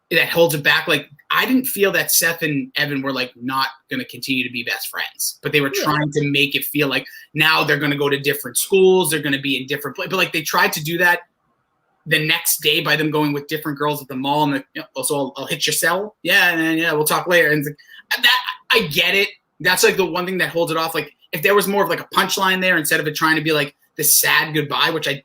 A: That holds it back. Like, I didn't feel that Seth and Evan were like not going to continue to be best friends, but they were trying to make it feel like now they're going to go to different schools. They're going to be in different places. But like they tried to do that the next day by them going with different girls at the mall. And so I'll hit your cell. Yeah. And yeah, we'll talk later. And it's like, that I get it. That's like the one thing that holds it off. Like if there was more of like a punchline there, instead of it trying to be like the sad goodbye, which I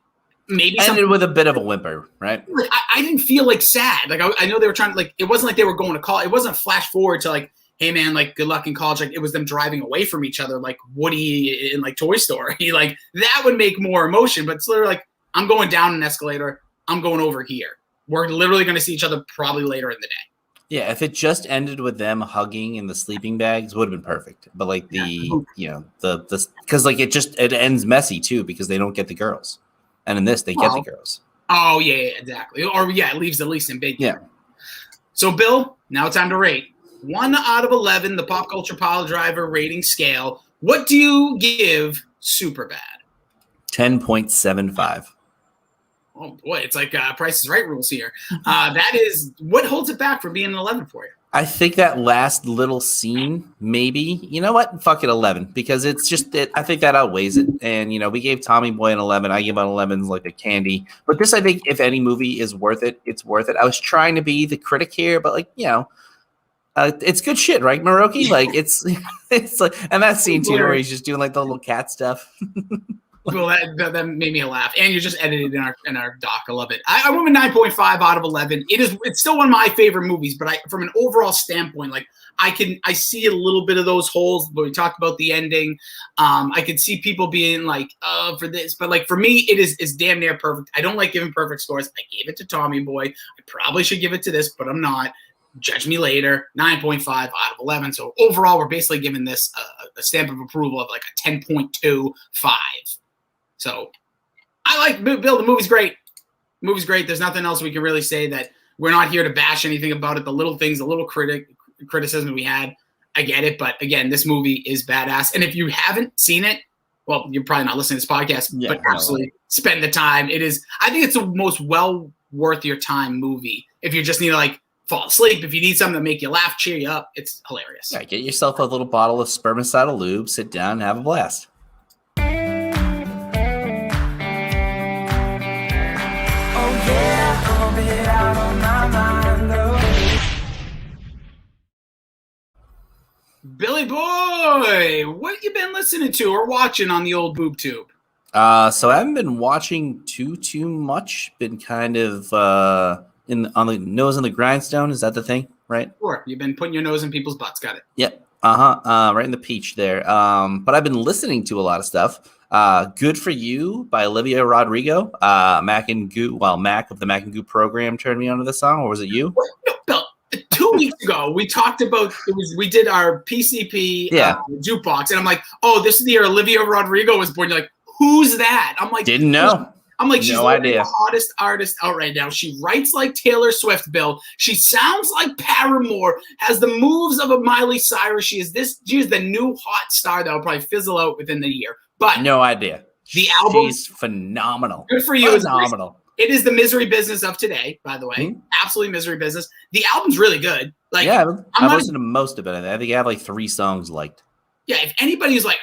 A: maybe
B: ended with a bit of a whimper, right?
A: Like, I didn't feel like sad. Like I know they were trying to, like, it wasn't like they were going to college. It wasn't a flash forward to like, hey man, like good luck in college. Like it was them driving away from each other, like Woody in like Toy Story. Like that would make more emotion. But it's literally like, I'm going down an escalator. I'm going over here. We're literally going to see each other probably later in the day.
B: Yeah, if it just ended with them hugging in the sleeping bags, would have been perfect. But like the because like it ends messy too, because they don't get the girls. And in this, they get the girls.
A: Oh, yeah, exactly. Or, it leaves the least ambiguous.
B: Yeah.
A: So, Bill, now it's time to rate. 1 out of 11, the Pop Culture Pile Driver rating scale. What do you give Superbad?
B: 10.75.
A: Oh, boy, it's like Price is Right rules here. That is, what holds it back from being an 11 for you?
B: I think that last little scene, maybe, you know what? Fuck it, 11, because it's just it. I think that outweighs it. And, we gave Tommy Boy an 11. I give an 11 like a candy. But this, I think, if any movie is worth it, it's worth it. I was trying to be the critic here, but like, it's good shit, right, Maroki? Like, it's like, and that scene too, where he's just doing like the little cat stuff.
A: Well, that made me laugh, and you just edited in our doc. I love it. I went with 9.5 out of 11. It's still one of my favorite movies, but from an overall standpoint, like I see a little bit of those holes. But we talked about the ending. I could see people being like, for this, but like for me, it's damn near perfect. I don't like giving perfect scores. I gave it to Tommy Boy. I probably should give it to this, but I'm not. Judge me later. 9.5 out of 11. So overall, we're basically giving this a stamp of approval of like a 10.25. So I like Bill. The movie's great. There's nothing else we can really say. That we're not here to bash anything about it. The little things, the little criticism we had, I get it. But again, this movie is badass. And if you haven't seen it, well, you're probably not listening to this podcast, but absolutely spend the time. I think it's the most well worth your time movie. If you just need to like fall asleep, if you need something to make you laugh, cheer you up, it's hilarious.
B: Yeah, get yourself a little bottle of spermicidal lube, sit down, and have a blast.
A: Billy Boy, what you been listening to or watching on the old boob tube?
B: So I haven't been watching too much. Been kind of on the nose on the grindstone. Is that the thing, right?
A: Sure. You've been putting your nose in people's butts. Got it.
B: Yep. Right in the peach there. But I've been listening to a lot of stuff. Good for You by Olivia Rodrigo. Mac of the Mac and Goo program turned me onto the song, or was it you?
A: No, Bill, 2 weeks ago, we talked about we did our PCP jukebox, and I'm like, oh, this is the year Olivia Rodrigo was born. You're like, who's that? I'm like,
B: didn't know.
A: I'm like, she's
B: no idea.
A: The hottest artist out right now. She writes like Taylor Swift, Bill. She sounds like Paramore, has the moves of a Miley Cyrus. She is the new hot star that will probably fizzle out within the year. But
B: no idea.
A: The album,
B: she's phenomenal.
A: Good for you.
B: Phenomenal.
A: It is the misery business of today, by the way.
B: Mm-hmm.
A: Absolutely misery business. The album's really good. Like,
B: yeah, I've listened to most of it. I think I have like 3 songs liked.
A: Yeah, if anybody's like,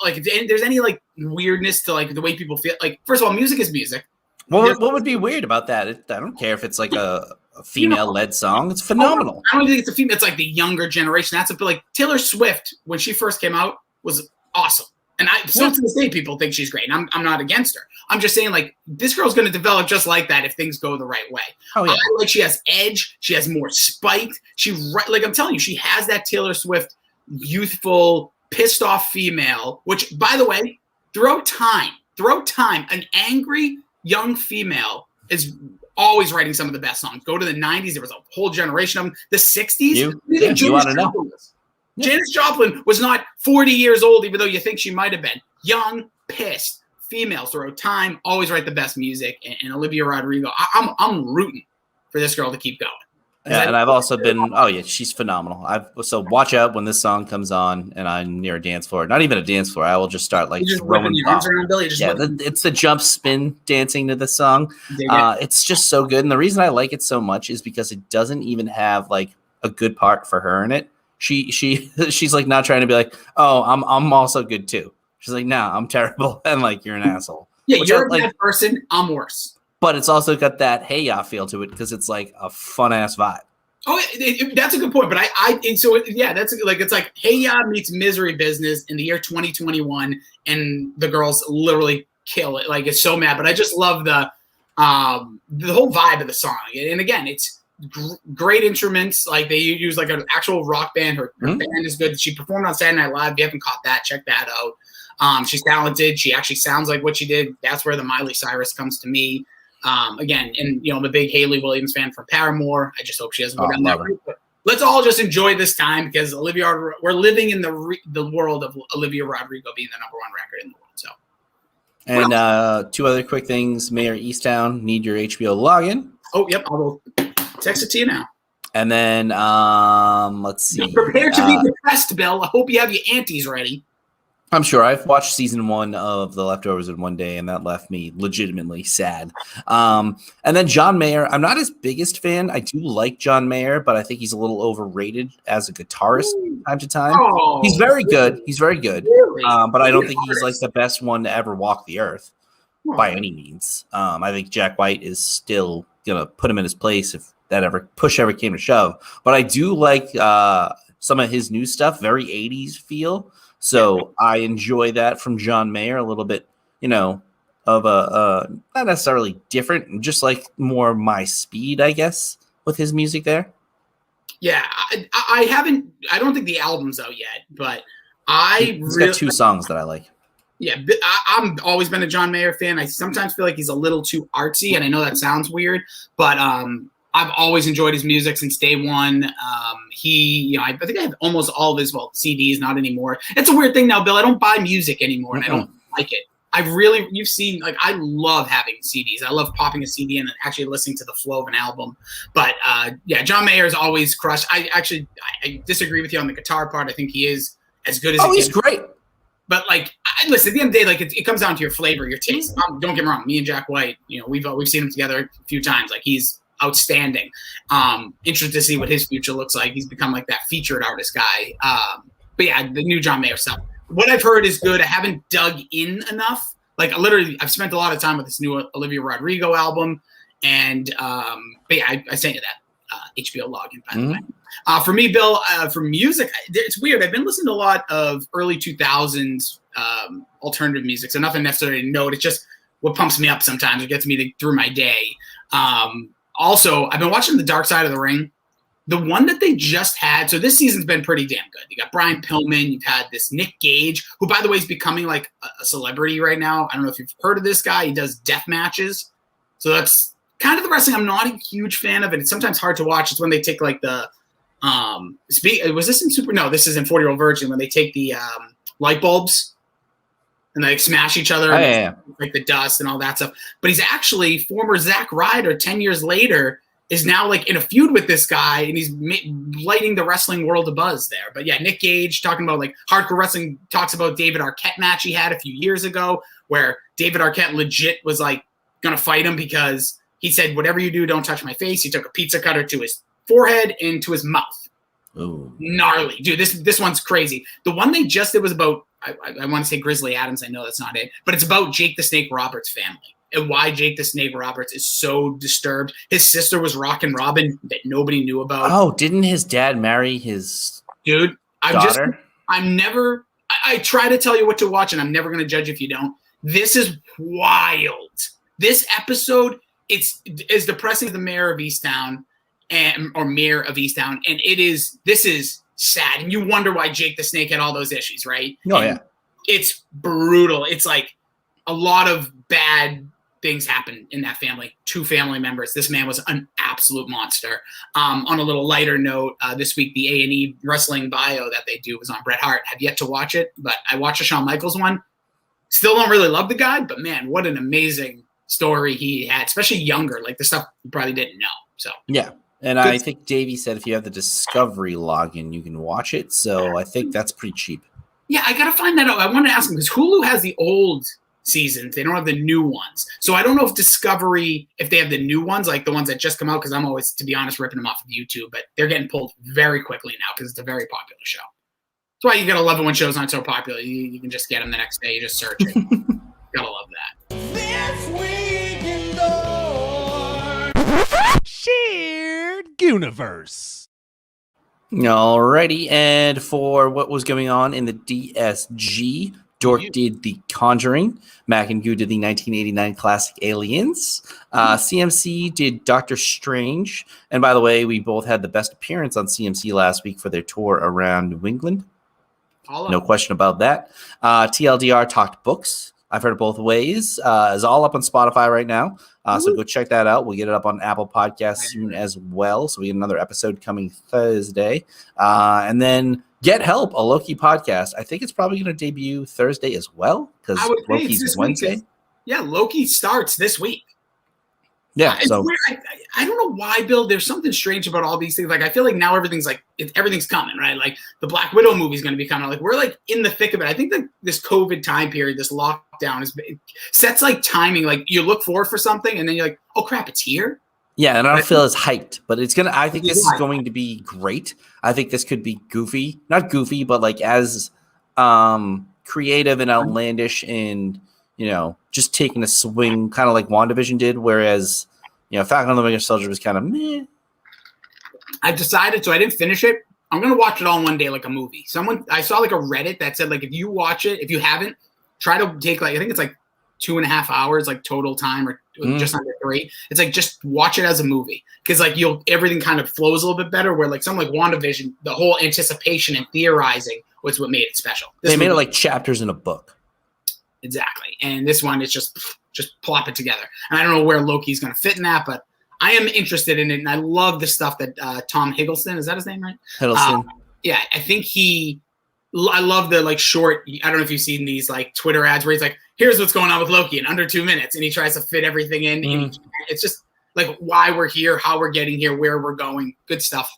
A: like if there's any like weirdness to like the way people feel, like first of all, music is music.
B: Well, what would be weird about that? I don't care if it's like a female-led song. It's phenomenal.
A: I don't think it's a female. It's like the younger generation. That's like Taylor Swift when she first came out was awesome, and still to this day people think she's great. And I'm not against her. I'm just saying like this girl's going to develop just like that if things go the right way.
B: Oh yeah,
A: like she has edge. She has more spite. Like I'm telling you, she has that Taylor Swift youthful, pissed off female. Which, by the way, throughout time, an angry young female is always writing some of the best songs. Go to the 90s, there was a whole generation of them. The 60s,
B: you want to know.
A: Janis Joplin was not 40 years old, even though you think she might have been. Young, pissed females throughout time always write the best music. And Olivia Rodrigo, I'm rooting for this girl to keep going.
B: Yeah, and I've also been. Oh yeah, she's phenomenal. So watch out when this song comes on, and I'm near a dance floor. Not even a dance floor. I will just start like
A: throwing your arms around, Billy.
B: It's the jump spin dancing to the song. It's just so good, and the reason I like it so much is because it doesn't even have like a good part for her in it. She's like not trying to be like, oh, I'm also good too. She's like, nah, I'm terrible, and like you're an asshole.
A: Yeah, you're a bad person. I'm worse.
B: But it's also got that hey ya feel to it because it's like a fun ass vibe.
A: Oh, that's a good point. But that's like it's like hey ya meets misery business in the year 2021, and the girls literally kill it. Like it's so mad. But I just love the whole vibe of the song. And again, it's great instruments. Like they use like an actual rock band. Her band is good. She performed on Saturday Night Live. If you haven't caught that, check that out. She's talented. She actually sounds like what she did. That's where the Miley Cyrus comes to me. Again, and I'm a big Hayley Williams fan from Paramore. I just hope she doesn't go down that route. Let's all just enjoy this time because we're living in the world of Olivia Rodrigo being the #1 record in the world. So,
B: and 2 other quick things: Mayor Easttown need your HBO login.
A: Oh, yep, I'll text it to you now.
B: And then let's see.
A: You're prepared to be depressed, Bill. I hope you have your anties ready.
B: I'm sure. I've watched season 1 of The Leftovers in one day, and that left me legitimately sad. And then John Mayer. I'm not his biggest fan. I do like John Mayer, but I think he's a little overrated as a guitarist from time to time.
A: Oh,
B: he's very good. He's very good.
A: Really?
B: But I don't think he's like the best one to ever walk the earth by any means. I think Jack White is still going to put him in his place if that push ever came to shove. But I do like some of his new stuff, very 80s feel. So I enjoy that from John Mayer a little bit, of a not necessarily different, just like more my speed, I guess, with his music there.
A: Yeah, I don't think the album's out yet, but
B: He's got 2 songs that I like.
A: Yeah, I'm always been a John Mayer fan. I sometimes feel like he's a little too artsy, and I know that sounds weird, but I've always enjoyed his music since day one. I think I have almost all of his CDs, not anymore. It's a weird thing now, Bill. I don't buy music anymore, and I don't like it. You've seen, like, I love having CDs. I love popping a CD in and actually listening to the flow of an album. But John Mayer is always crushed. I disagree with you on the guitar part. I think he is as good as
B: he's great.
A: But listen, at the end of the day, it comes down to your flavor, your taste. Don't get me wrong. Me and Jack White, we've seen him together a few times. Like he's outstanding. Interested to see what his future looks like. He's become like that featured artist guy. But yeah, the new John Mayer stuff. What I've heard is good. I haven't dug in enough. Like I've spent a lot of time with this new Olivia Rodrigo album, and but yeah, I sent you that HBO login by the way. For me, Bill, for music, it's weird. I've been listening to a lot of early 2000s alternative music, so nothing necessarily to note. It's just what pumps me up sometimes. It gets me through my day. Also, I've been watching The Dark Side of the Ring. The one that they just had, so this season's been pretty damn good. You got Brian Pillman. You've had this Nick Gage, who, by the way, is becoming like a celebrity right now. I don't know if you've heard of this guy. He does death matches. So that's kind of the wrestling I'm not a huge fan of, and it's sometimes hard to watch. It's when they take like the Was this in Super? No, this is in 40-Year-Old Virgin when they take the light bulbs and they smash each other, like the dust and all that stuff. But he's actually former Zack Ryder. 10 years later, is now like in a feud with this guy, and he's lighting the wrestling world a buzz there. But yeah, Nick Gage talking about like hardcore wrestling talks about David Arquette match he had a few years ago, where David Arquette legit was like gonna fight him because he said, "Whatever you do, don't touch my face." He took a pizza cutter to his forehead and to his mouth.
B: Ooh.
A: Gnarly, dude. This one's crazy. The one they just did was about I want to say Grizzly Adams. I know that's not it, but it's about Jake the Snake Roberts' family and why Jake the Snake Roberts is so disturbed. His sister was Rockin' Robin that nobody knew about.
B: Oh, didn't his dad marry his
A: daughter? I try to tell you what to watch, and I'm never going to judge if you don't. This is wild. This episode, it's as depressing as the mayor of Easttown, and this is sad. And you wonder why Jake the Snake had all those issues, right?
B: Oh, yeah.
A: It's brutal. It's like a lot of bad things happen in that family. 2 family members. This man was an absolute monster. On a little lighter note, this week the A&E wrestling bio that they do was on Bret Hart. I've yet to watch it, but I watched the Shawn Michaels one. Still don't really love the guy, but man, what an amazing story he had, especially younger, like the stuff you probably didn't know. So
B: yeah. And I think Davey said if you have the Discovery login, you can watch it. So I think that's pretty cheap. Yeah,
A: I got to find that out. I want to ask him because Hulu has the old seasons. They don't have the new ones. So I don't know if Discovery, if they have the new ones, like the ones that just come out, because I'm always, to be honest, ripping them off of YouTube, but they're getting pulled very quickly now because it's a very popular show. That's why you gotta love it when shows aren't so popular. You can just get them the next day. You just search it. Gotta love that.
E: This week in the shared universe.
B: Alrighty, and for what was going on in the DSG, Dork did The Conjuring. Mac and Goo did the 1989 classic Aliens. CMC did Doctor Strange. And by the way, we both had the best appearance on CMC last week for their tour around New England. No question about that. TLDR talked books. I've heard it both ways. It's all up on Spotify right now. So go check that out. We'll get it up on Apple Podcasts soon as well. So we get another episode coming Thursday. And then Get Help, a Loki podcast. I think it's probably going to debut Thursday as well because Loki's Wednesday.
A: Yeah, Loki starts this week.
B: Yeah,
A: so weird. I don't know why, Bill. There's something strange about all these things. Like I feel like now everything's coming, right? Like the Black Widow movie is going to be coming. Like we're like in the thick of it. I think that this COVID time period, this lockdown, sets like timing. Like you look forward for something, and then you're like, oh crap, it's here.
B: Yeah, and I don't feel as hyped, but it's gonna. I think this is going to be great. I think this could be goofy, not goofy, but like as creative and outlandish and just taking a swing, kind of like WandaVision did. Whereas Falcon and the Winter Soldier was kind of meh.
A: I've decided, so I didn't finish it. I'm gonna watch it all in one day, like a movie. I saw like a Reddit that said like if you watch it, if you haven't, try to take like I think it's like 2.5 hours like total time or just under 3. It's like just watch it as a movie because like everything kind of flows a little bit better. Where like something like WandaVision, the whole anticipation and theorizing was what made it special. They
B: made it like chapters in a book.
A: Exactly, and this one is just plop it together. And I don't know where Loki's going to fit in that, but I am interested in it, and I love the stuff that Tom Hiddleston, is that his name, right?
B: Hiddleston.
A: Yeah, I think I love the like short. I don't know if you've seen these like Twitter ads where he's like, "Here's what's going on with Loki in under 2 minutes," and he tries to fit everything in. And it's just like why we're here, how we're getting here, where we're going. Good stuff.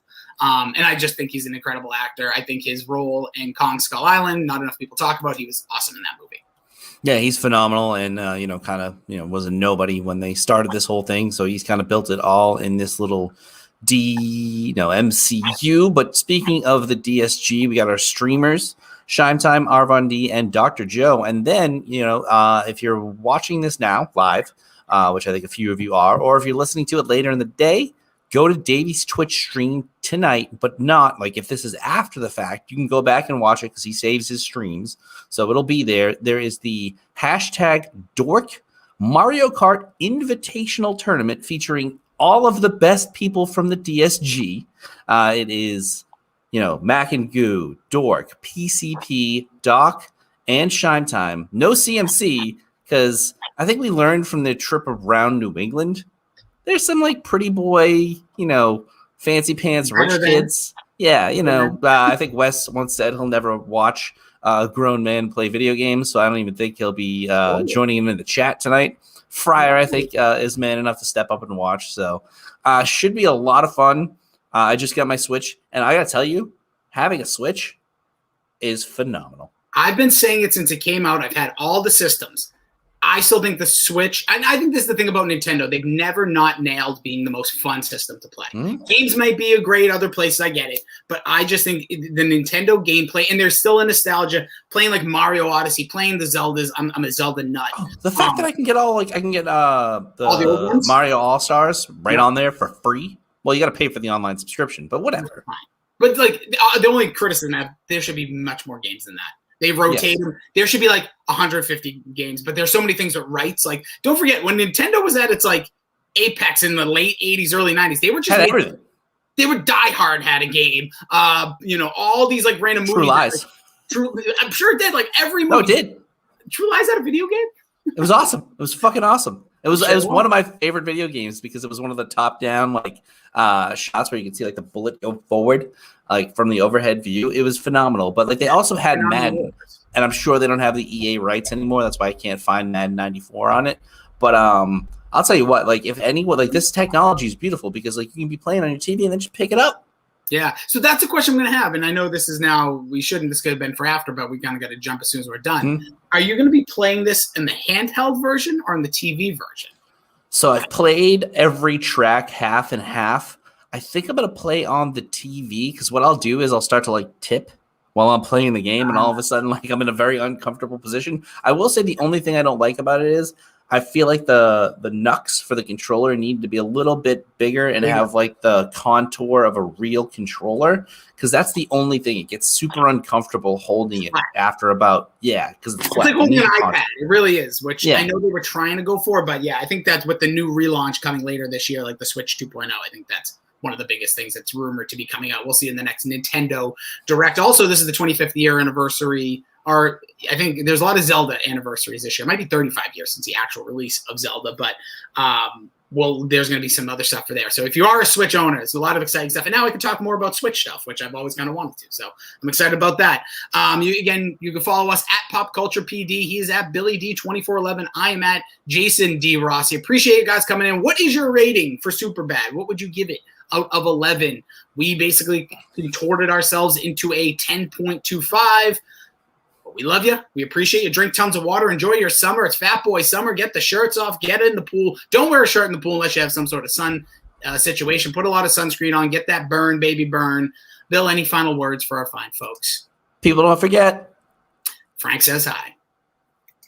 A: And I just think he's an incredible actor. I think his role in Kong Skull Island, not enough people talk about. He was awesome in that movie.
B: Yeah, he's phenomenal, and was a nobody when they started this whole thing. So he's kind of built it all in this little MCU. But speaking of the DSG, we got our streamers: Shime Time, Arvon D, and Dr. Joe. And then if you're watching this now live, which I think a few of you are, or if you're listening to it later in the day, go to Davey's Twitch stream tonight, but not like if this is after the fact, you can go back and watch it because he saves his streams. So it'll be there. There is the #Dork Mario Kart Invitational Tournament featuring all of the best people from the DSG. It is, Mac and Goo, Dork, PCP, Doc, and Shime Time. No CMC because I think we learned from their trip around New England. There's some like pretty boy, fancy pants, rich kids. Yeah, I think Wes once said he'll never watch a grown man play video games, so I don't even think he'll be joining him in the chat tonight. Fryer, I think, is man enough to step up and watch, so should be a lot of fun. I just got my Switch, and I gotta tell you, having a Switch is phenomenal.
A: I've been saying it since it came out. I've had all the systems. I still think the Switch, and I think this is the thing about Nintendo, they've never not nailed being the most fun system to play.
B: Mm-hmm.
A: Games might be a great other places, I get it, but I just think the Nintendo gameplay, and there's still a nostalgia, playing like Mario Odyssey, playing the Zeldas, I'm a Zelda nut.
B: Oh, the fact that I can get
A: all the old ones?
B: Mario All-Stars right on there for free. Well, you got to pay for the online subscription, but whatever.
A: But like the only criticism I have, there should be much more games than that. They rotate them. There should be like 150 games, but there's so many things with rights. Like, don't forget when Nintendo was at its like apex in the late 80s, early 90s, they were just
B: everything.
A: They were Die Hard had a game. All these like random movies.
B: True Lies.
A: I'm sure it did. Like every movie.
B: No, it did.
A: True Lies had a video game?
B: It was awesome. It was fucking awesome. It was one of my favorite video games because it was one of the top down like shots where you could see like the bullet go forward like from the overhead view. It was phenomenal. But like they also had Madden, and I'm sure they don't have the EA rights anymore. That's why I can't find Madden 94 on it. But I'll tell you what, like if anyone like this technology is beautiful because like you can be playing on your TV and then just pick it up.
A: Yeah, so that's a question I'm going to have, and I know this is now this could have been for after, but we kind of got to jump as soon as we're done.
B: Mm-hmm.
A: Are you going to be playing this in the handheld version or in the TV version?
B: So I've played every track half and half. I think I'm going to play on the TV because what I'll do is I'll start to like tip while I'm playing the game, and all of a sudden like I'm in a very uncomfortable position. I will say the only thing I don't like about it is I feel like the knucks for the controller need to be a little bit bigger and have like the contour of a real controller because that's the only thing. It gets super uncomfortable holding it after about because
A: it's like holding an iPad. It really is, which I know they were trying to go for, but I think that's with the new relaunch coming later this year, like the Switch 2.0. I think that's one of the biggest things that's rumored to be coming out. We'll see in the next Nintendo Direct. Also, this is the 25th year anniversary. Or I think there's a lot of Zelda anniversaries this year. It might be 35 years since the actual release of Zelda, but there's going to be some other stuff for there. So if you are a Switch owner, it's a lot of exciting stuff. And now I can talk more about Switch stuff, which I've always kind of wanted to. So I'm excited about that. You can follow us at Pop Culture PD. He is at Billy D2411. I am at Jason D Rossi. Appreciate you guys coming in. What is your rating for Superbad? What would you give it out of 11? We basically contorted ourselves into a 10.25. We love you. We appreciate you. Drink tons of water. Enjoy your summer. It's Fat Boy Summer. Get the shirts off. Get in the pool. Don't wear a shirt in the pool unless you have some sort of sun situation. Put a lot of sunscreen on. Get that burn, baby, burn. Bill, any final words for our fine folks?
B: People don't forget.
A: Frank says hi.